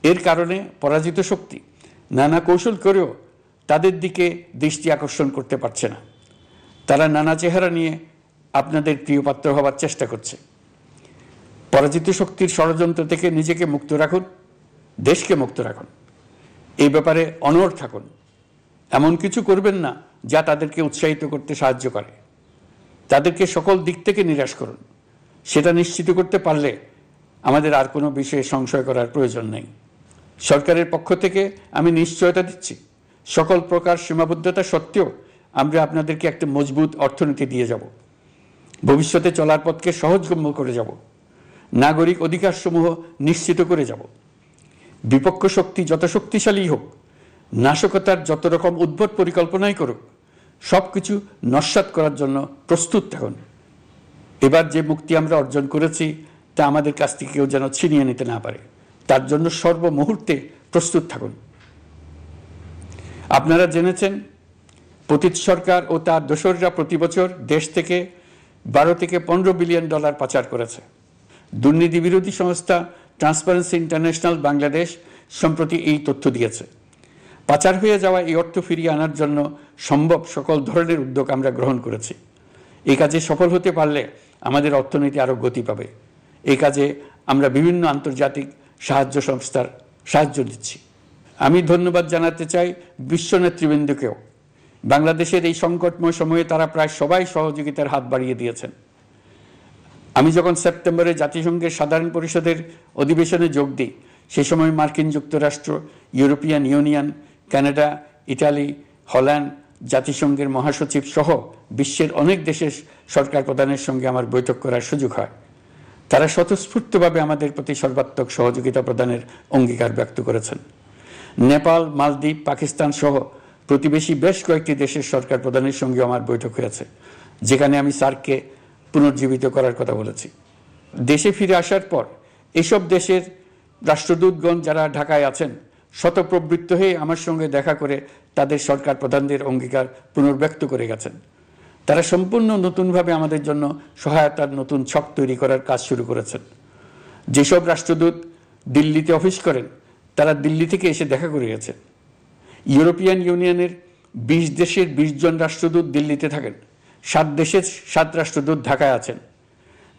এর কারণে পরাজিত শক্তি নানা কৌশল করেও তাদের দিকে দৃষ্টি আকর্ষণ করতে পারছে না। তারা নানা চেহারা নিয়ে আপনাদের প্রিয়পাত্র হবার চেষ্টা করছে। পরাজিত শক্তির ষড়যন্ত্র থেকে নিজেকে মুক্ত রাখুন, দেশকে মুক্ত রাখুন। এই ব্যাপারে অনড় থাকুন। এমন কিছু করবেন না যা তাদেরকে উৎসাহিত করতে সাহায্য করে। তাদেরকে সকল দিক থেকে নিরাশ করুন। সেটা নিশ্চিত করতে পারলে আমাদের আর কোনো বিষয়ে সংশয় করার প্রয়োজন নেই। সরকারের পক্ষ থেকে আমি নিশ্চয়তা দিচ্ছি, সকল প্রকার সীমাবদ্ধতা সত্ত্বেও আমরা আপনাদেরকে একটা মজবুত অর্থনীতি দিয়ে যাব। ভবিষ্যতে চলার পথকে সহজগম্য করে যাব, নাগরিক অধিকারসমূহ নিশ্চিত করে যাব। বিপক্ষ শক্তি যত শক্তিশালী হোক, নাশকতার যত রকম উদ্ভট পরিকল্পনাই করুক, সব কিছু নস্যাৎ করার জন্য প্রস্তুত থাকুন। এবার যে মুক্তি আমরা অর্জন করেছি তা আমাদের কাছ থেকে কেউ যেন ছিনিয়ে নিতে না পারে, তার জন্য সর্বমুহূর্তে প্রস্তুত থাকুন। আপনারা জেনেছেন পতিত সরকার ও তার দোসররা প্রতি বছর দেশ থেকে 12 থেকে 15 বিলিয়ন ডলার পাচার করেছে। দুর্নীতি বিরোধী সংস্থা ট্রান্সপারেন্সি ইন্টারন্যাশনাল বাংলাদেশ সম্প্রতি এই তথ্য দিয়েছে। পাচার হয়ে যাওয়া এই অর্থ ফিরিয়ে আনার জন্য সম্ভব সকল ধরনের উদ্যোগ আমরা গ্রহণ করেছি। এই কাজে সফল হতে পারলে আমাদের অর্থনীতি আরও গতি পাবে। এই কাজে আমরা বিভিন্ন আন্তর্জাতিক সাহায্য সংস্থার সাহায্য দিচ্ছি। আমি ধন্যবাদ জানাতে চাই বিশ্ব নেতৃবৃন্দকেও। বাংলাদেশের এই সংকটময় সময়ে তারা প্রায় সবাই সহযোগিতার হাত বাড়িয়ে দিয়েছেন। আমি যখন সেপ্টেম্বরে জাতিসংঘের সাধারণ পরিষদের অধিবেশনে যোগ দিই, সেই সময় মার্কিন যুক্তরাষ্ট্র, European union, Canada, Italy, Holland, জাতিসংঘের মহাসচিব সহ বিশ্বের অনেক দেশের সরকার প্রধানের সঙ্গে আমার বৈঠক করার সুযোগ হয়। তারা স্বতঃস্ফূর্তভাবে আমাদের প্রতি সর্বাত্মক সহযোগিতা প্রদানের অঙ্গীকার ব্যক্ত করেছেন। নেপাল, মালদ্বীপ, পাকিস্তান সহ প্রতিবেশী বেশ কয়েকটি দেশের সরকার প্রধানের সঙ্গে আমার বৈঠক হয়েছে, যেখানে আমি সার্ককে পুনর্জীবিত করার কথা বলেছি। দেশে ফিরে আসার পর এসব দেশের রাষ্ট্রদূতগণ যারা ঢাকায় আছেন স্বতঃপ্রবৃত্ত হয়ে আমার সঙ্গে দেখা করে তাদের সরকার প্রধানদের অঙ্গীকার পুনর্ব্যক্ত করে গেছেন। তারা সম্পূর্ণ নতুনভাবে আমাদের জন্য সহায়তার নতুন ছক তৈরি করার কাজ শুরু করেছেন। যেসব রাষ্ট্রদূত দিল্লিতে অফিস করেন তারা দিল্লি থেকে এসে দেখা করে গেছেন। ইউরোপিয়ান ইউনিয়নের 20 দেশের 20 জন রাষ্ট্রদূত দিল্লিতে থাকেন, 7 দেশের 7 রাষ্ট্রদূত ঢাকায় আছেন।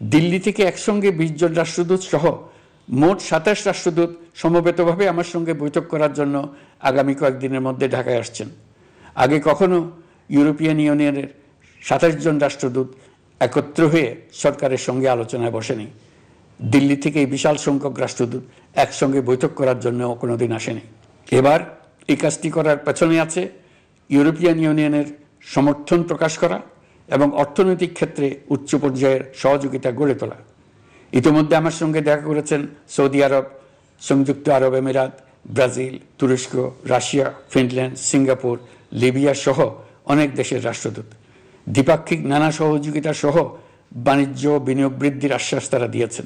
দিল্লি থেকে একসঙ্গে 20 জন রাষ্ট্রদূত সহ মোট 27 রাষ্ট্রদূত সমবেতভাবে আমার সঙ্গে বৈঠক করার জন্য আগামী কয়েকদিনের মধ্যে ঢাকায় আসছেন। আগে কখনো ইউরোপিয়ান ইউনিয়নের 27 জন রাষ্ট্রদূত একত্র হয়ে সরকারের সঙ্গে আলোচনায় বসেনি। দিল্লি থেকে এই বিশাল সংখ্যক রাষ্ট্রদূত একসঙ্গে বৈঠক করার জন্য কোনোদিন আসেনি। এবার এই কাজটি করার পেছনে আছে ইউরোপিয়ান ইউনিয়নের সমর্থন প্রকাশ করা এবং অর্থনৈতিক ক্ষেত্রে উচ্চ পর্যায়ের সহযোগিতা গড়ে তোলা। ইতিমধ্যে আমার সঙ্গে দেখা করেছেন সৌদি আরব, সংযুক্ত আরব আমিরাত, ব্রাজিল, তুরস্ক, রাশিয়া, ফিনল্যান্ড, সিঙ্গাপুর, লিবিয়া সহ অনেক দেশের রাষ্ট্রদূত। দ্বিপাক্ষিক নানা সহযোগিতা সহ বাণিজ্য বিনিয়োগ বৃদ্ধির আশ্বাস তারা দিয়েছেন।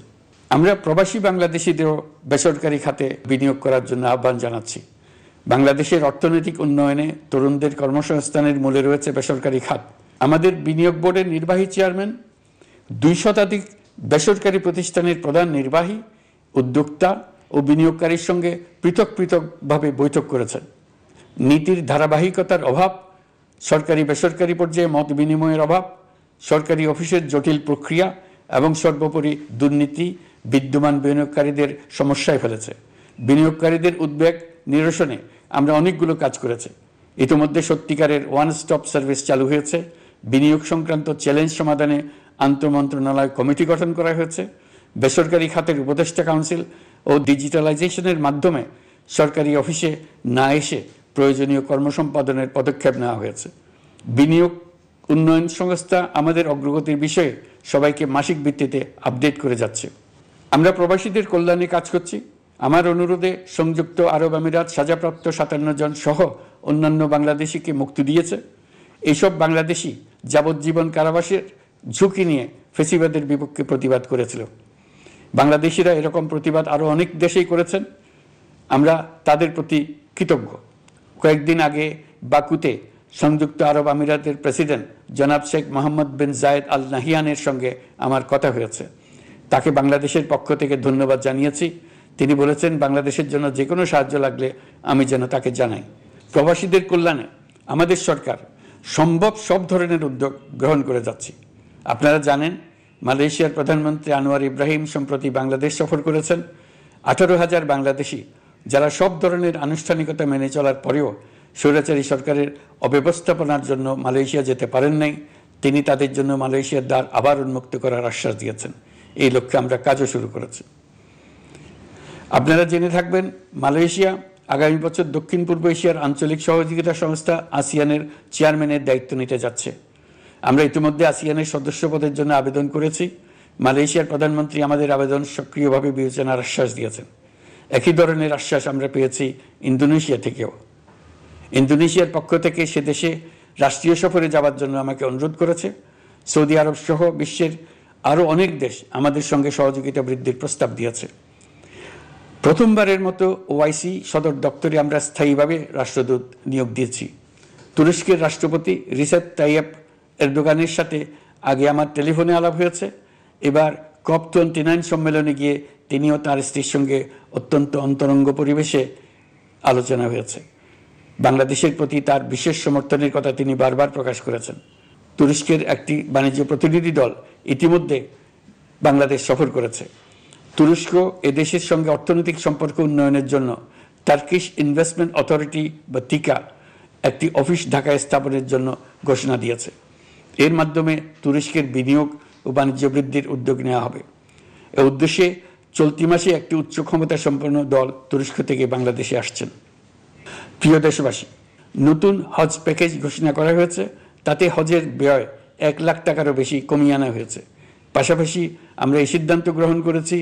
আমরা প্রবাসী বাংলাদেশিদেরও বেসরকারি খাতে বিনিয়োগ করার জন্য আহ্বান জানাচ্ছি। বাংলাদেশের অর্থনৈতিক উন্নয়নে তরুণদের কর্মসংস্থানের মূলে রয়েছে বেসরকারি খাত। আমাদের বিনিয়োগ বোর্ডের নির্বাহী চেয়ারম্যান 2 শতাধিক বেসরকারি প্রতিষ্ঠানের প্রধান নির্বাহী, উদ্যোক্তা ও বিনিয়োগকারীর সঙ্গে পৃথক পৃথকভাবে বৈঠক করেছেন। নীতির ধারাবাহিকতার অভাব, সরকারি বেসরকারি পর্যায়ে মত বিনিময়ের অভাব, সরকারি অফিসের জটিল প্রক্রিয়া এবং সর্বোপরি দুর্নীতি বিদ্যমান বিনিয়োগকারীদের সমস্যায় ফেলেছে। বিনিয়োগকারীদের উদ্বেগ নিরসনে আমরা অনেকগুলো কাজ করেছি। ইতিমধ্যে সত্যিকারের ওয়ান স্টপ সার্ভিস চালু হয়েছে। বিনিয়োগ সংক্রান্ত চ্যালেঞ্জ সমাধানে আন্তঃমন্ত্রণালয় কমিটি গঠন করা হয়েছে। বেসরকারি খাতের উপদেষ্টা কাউন্সিল ও ডিজিটালাইজেশনের মাধ্যমে সরকারি অফিসে না এসে প্রয়োজনীয় কর্মসম্পাদনের পদক্ষেপ নেওয়া হয়েছে। বিনিয়োগ উন্নয়ন সংস্থা আমাদের অগ্রগতির বিষয়ে সবাইকে মাসিক ভিত্তিতে আপডেট করে যাচ্ছে। আমরা প্রবাসীদের কল্যাণে কাজ করছি। আমার অনুরোধে সংযুক্ত আরব আমিরাত সাজাপ্রাপ্ত 57 জন সহ অন্যান্য বাংলাদেশিকে মুক্তি দিয়েছে। এইসব বাংলাদেশি যাবজ্জীবন কারাবাসের ঝুঁকি নিয়ে ফেসিবাদের বিপক্ষে প্রতিবাদ করেছিল। বাংলাদেশিরা এরকম প্রতিবাদ আরও অনেক দেশেই করেছেন। আমরা তাদের প্রতি কৃতজ্ঞ। কয়েকদিন আগে বাকুতে সংযুক্ত আরব আমিরাতের প্রেসিডেন্ট জনাব শেখ মোহাম্মদ বিন জায়েদ আল নাহিয়ানের সঙ্গে আমার কথা হয়েছে। তাকে বাংলাদেশের পক্ষ থেকে ধন্যবাদ জানিয়েছি। তিনি বলেছেন বাংলাদেশের জন্য যে কোনো সাহায্য লাগলে আমি যেন তাকে জানাই। প্রবাসীদের কল্যাণে আমাদের সরকার সম্ভব সব ধরনের উদ্যোগ গ্রহণ করে যাচ্ছি। আপনারা জানেন মালয়েশিয়ার প্রধানমন্ত্রী আনোয়ার ইব্রাহিম সম্প্রতি বাংলাদেশ সফর করেছেন। 18,000 বাংলাদেশি যারা সব ধরনের আনুষ্ঠানিকতা মেনে চলার পরেও স্বৈরাচারী সরকারের অব্যবস্থাপনার জন্য মালয়েশিয়া যেতে পারেন নাই, তিনি তাদের জন্য মালয়েশিয়ার দ্বার আবার উন্মুক্ত করার আশ্বাস দিয়েছেন। এই লক্ষ্যে আমরা কাজও শুরু করেছি। আপনারা জেনে থাকবেন মালয়েশিয়া আগামী বছর দক্ষিণ পূর্ব এশিয়ার আঞ্চলিক সহযোগিতা সংস্থা আসিয়ানের চেয়ারম্যানের দায়িত্ব নিতে যাচ্ছে। আমরা ইতিমধ্যে আসিয়ানের সদস্য পদের জন্য আবেদন করেছি। মালয়েশিয়ার প্রধানমন্ত্রী আমাদের আবেদন সক্রিয়ভাবে বিবেচনার আশ্বাস দিয়েছেন। একই ধরনের আশ্বাস আমরা পেয়েছি ইন্দোনেশিয়া থেকেও। ইন্দোনেশিয়ার পক্ষ থেকে সে দেশে রাষ্ট্রীয় সফরে যাওয়ার জন্য আমাকে অনুরোধ করেছে। সৌদি আরব সহ বিশ্বের আরও অনেক দেশ আমাদের সঙ্গে সহযোগিতা বৃদ্ধির প্রস্তাব দিয়েছে। প্রথমবারের মতো ওআইসি সদর দপ্তরে আমরা স্থায়ীভাবে রাষ্ট্রদূত নিয়োগ দিয়েছি। তুরস্কের রাষ্ট্রপতি রিসেপ তাইয়েপ এরদোগানের সাথে আগে আমার টেলিফোনে আলাপ হয়েছে। এবার COP29 সম্মেলনে গিয়ে তিনিও তার স্ত্রীর সঙ্গে অত্যন্ত অন্তরঙ্গ পরিবেশে আলোচনা হয়েছে। বাংলাদেশের প্রতি তার বিশেষ সমর্থনের কথা তিনি বারবার প্রকাশ করেছেন। তুরস্কের একটি বাণিজ্য প্রতিনিধি দল ইতিমধ্যে বাংলাদেশ সফর করেছে। তুরস্ক এদেশের সঙ্গে অর্থনৈতিক সম্পর্ক উন্নয়নের জন্য টার্কিশ ইনভেস্টমেন্ট অথরিটি বা টিকা একটি অফিস ঢাকায় স্থাপনের জন্য ঘোষণা দিয়েছে। এর মাধ্যমে তুরস্কের বিনিয়োগ ও বাণিজ্য বৃদ্ধির উদ্যোগ নেওয়া হবে। এ উদ্দেশ্যে চলতি মাসে একটি উচ্চ ক্ষমতা সম্পন্ন দল তুরস্ক থেকে বাংলাদেশে আসছেন। প্রিয় দেশবাসী, নতুন হজ প্যাকেজ ঘোষণা করা হয়েছে। তাতে হজের ব্যয় 1 লাখ টাকারও বেশি কমিয়ে আনা হয়েছে। পাশাপাশি আমরা এই সিদ্ধান্ত গ্রহণ করেছি,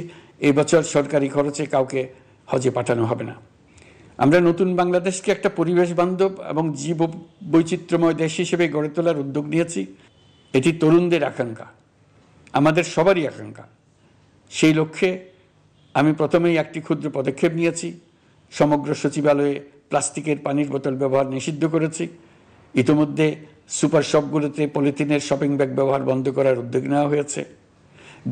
এবছর সরকারি খরচে কাউকে হজে পাঠানো হবে না। আমরা নতুন বাংলাদেশকে একটা পরিবেশ বান্ধব এবং জীব বৈচিত্র্যময় দেশ হিসেবে গড়ে তোলার উদ্যোগ নিয়েছি। এটি তরুণদের আকাঙ্ক্ষা, আমাদের সবারই আকাঙ্ক্ষা। সেই লক্ষ্যে আমি প্রথমেই একটি ক্ষুদ্র পদক্ষেপ নিয়েছি। সমগ্র সচিবালয়ে প্লাস্টিকের পানির বোতল ব্যবহার নিষিদ্ধ করেছি। ইতিমধ্যে সুপার শপগুলোতে পলিথিনের শপিং ব্যাগ ব্যবহার বন্ধ করার উদ্যোগ নেওয়া হয়েছে।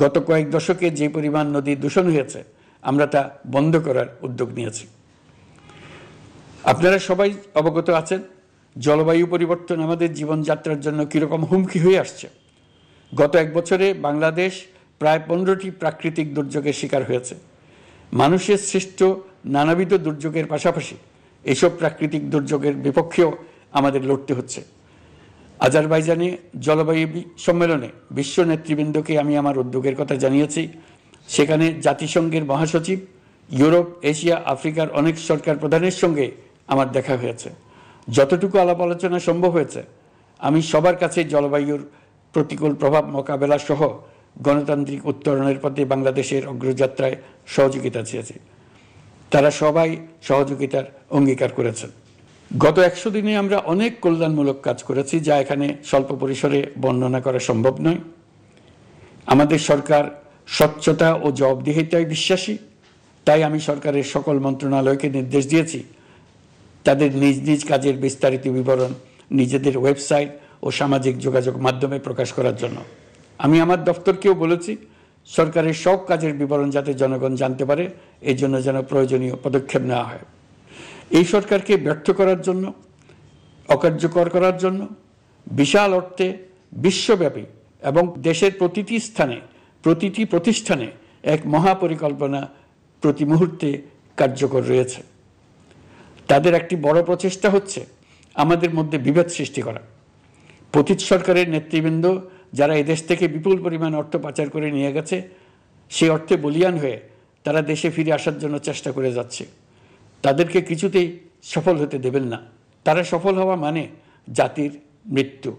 গত কয়েক দশকে যে পরিমাণ নদী দূষণ হয়েছে, আমরা তা বন্ধ করার উদ্যোগ নিয়েছি। আপনারা সবাই অবগত আছেন, জলবায়ু পরিবর্তন আমাদের জীবনযাত্রার জন্য কীরকম হুমকি হয়ে আসছে। গত 1 বছরে বাংলাদেশ প্রায় 15টি প্রাকৃতিক দুর্যোগের শিকার হয়েছে। মানুষের সৃষ্ট নানাবিধ দুর্যোগের পাশাপাশি এসব প্রাকৃতিক দুর্যোগের বিপক্ষেও আমাদের লড়তে হচ্ছে। আজারবাইজানে জলবায়ু সম্মেলনে বিশ্ব নেতৃবৃন্দকে আমি আমার উদ্যোগের কথা জানিয়েছি। সেখানে জাতিসংঘের মহাসচিব, ইউরোপ, এশিয়া, আফ্রিকার অনেক সরকার প্রধানের সঙ্গে আমার দেখা হয়েছে। যতটুকু আলাপ আলোচনা সম্ভব হয়েছে, আমি সবার কাছে জলবায়ুর প্রতিকূল প্রভাব মোকাবেলা সহ গণতান্ত্রিক উত্তরণের পথে বাংলাদেশের অগ্রযাত্রায় সহযোগিতা চেয়েছি। তারা সবাই সহযোগিতার অঙ্গীকার করেছেন। গত 100 দিনে আমরা অনেক কল্যাণমূলক কাজ করেছি, যা এখানে স্বল্প পরিসরে বর্ণনা করা সম্ভব নয়। আমাদের সরকার স্বচ্ছতা ও জবাবদিহিতায় বিশ্বাসী। তাই আমি সরকারের সকল মন্ত্রণালয়কে নির্দেশ দিয়েছি তাদের নিজ নিজ কাজের বিস্তারিত বিবরণ নিজেদের ওয়েবসাইট ও সামাজিক যোগাযোগ মাধ্যমে প্রকাশ করার জন্য। আমি আমার দপ্তরকেও বলেছি সরকারের সব কাজের বিবরণ যাতে জনগণ জানতে পারে, এই জন্য যেন প্রয়োজনীয় পদক্ষেপ নেওয়া হয়। এই সরকারকে ব্যর্থ করার জন্য, অকার্যকর করার জন্য বিশাল অর্থে বিশ্বব্যাপী এবং দেশের প্রতিটি স্থানে, প্রতিটি প্রতিষ্ঠানে এক মহাপরিকল্পনা প্রতি মুহূর্তে কার্যকর রয়েছে। তাদের একটি বড় প্রচেষ্টা হচ্ছে আমাদের মধ্যে বিভেদ সৃষ্টি করা। পতিত সরকারের নেতৃবৃন্দ যারা এদেশ থেকে বিপুল পরিমাণ অর্থ পাচার করে নিয়ে গেছে, সেই অর্থে বলিয়ান হয়ে তারা দেশে ফিরে আসার জন্য চেষ্টা করে যাচ্ছে। তাদেরকে কিছুতেই সফল হতে দেবেন না। তারা সফল হওয়া মানে জাতির মৃত্যু,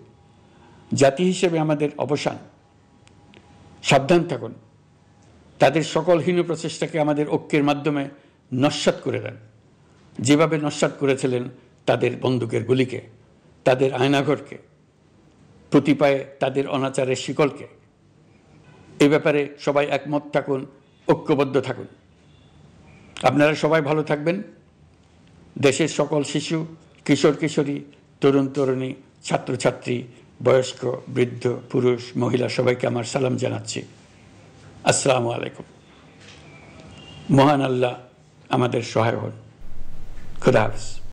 জাতি হিসেবে আমাদের অবসান। সাবধান থাকুন। তাদের সকল হীন প্রচেষ্টাকে আমাদের ঐক্যের মাধ্যমে নস্যাৎ করে দেন, যেভাবে নস্যাৎ করেছিলেন তাদের বন্দুকের গুলিকে, তাদের আয়নাঘরকে, প্রতি পায়ে তাদের অনাচারের শিকলকে। এই ব্যাপারে সবাই একমত থাকুন, ঐক্যবদ্ধ থাকুন। আপনারা সবাই ভালো থাকবেন। দেশের সকল শিশু, কিশোর কিশোরী, তরুণ তরুণী, ছাত্রছাত্রী, বয়স্ক, বৃদ্ধ, পুরুষ, মহিলা সবাইকে আমার সালাম জানাচ্ছি। আসসালামু আলাইকুম। মহান আল্লাহ আমাদের সহায় হন। খুদা হাফেজ।